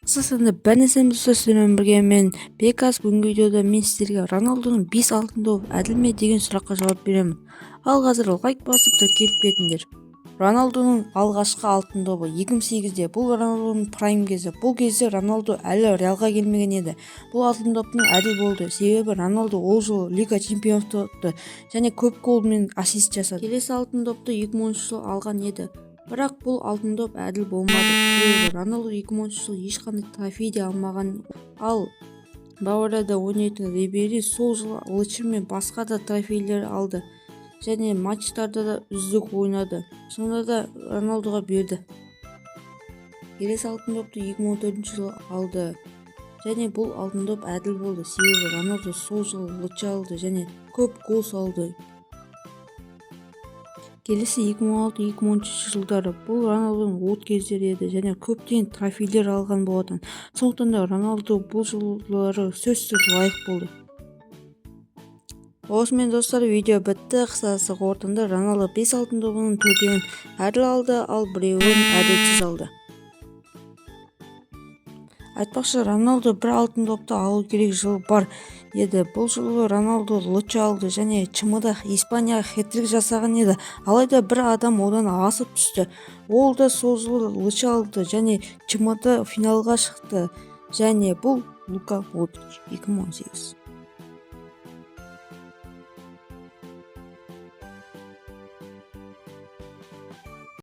Қысқасында бір нәрсені сөздермен бірге мен Бекас. Бүгінгі видеода мен сіздерге Роналдудың 5 алтын добы әділ ме деген сұраққа жауап беремін. Ал қазір лайк басып тіркеліп кетіңдер. Роналдудың алғашқы алтын добы 2008-де. Бұл Роналдудың прайм кезі. Бұл кезде Роналду әлі Реалға келмеген еді. Бұл алтын добтың әділ болды. Себебі Роналду ол жылы Лига чемпионы ұтты және көп гол мен ассист жасады. Келесі алтын добты 2010 жылы алған еді. Бірақ бұл алтын доп әділ болмады. Себебі Роналду 2010 жылы ешқандай трофей де алмаған. Ал Баварияда ойнайтын Рибери сол жылы Лычыр мен басқа да трофейлер алды және матчтарда да үздік ойнады. Сонда да Роналдуға берді. Келесі алтын допты 2014 жылы алды және бұл алтын доп әділ болды. Себебі Роналду сол жылы Лычыр алды және көп гол салды. Келесі 2016-2013 жылдары бұл Роналдудың от кездері еді және көптеген трофейлер алған болатын. Сондықтан да Роналду бұл жылдары сөзсіз лайық болды. Осымен достар, видео бітті. Қысқасы қорытынды: Роналду 5 алтын добының 4-еуін әділ алды, ал 1-еуін әділсіз алды. Айтпақшы, Роналду бір алтын допты алу керек жыл бар еді. Бұл жылы Роналду Лычыр алды және ЧМда Испанияға хет-трик жасаған еді. Алайда бір адам одан асып түсті. Ол да сол жылы Лычыр алды және ЧМда финалға шықты. Және бұл Лука Модрич 2018.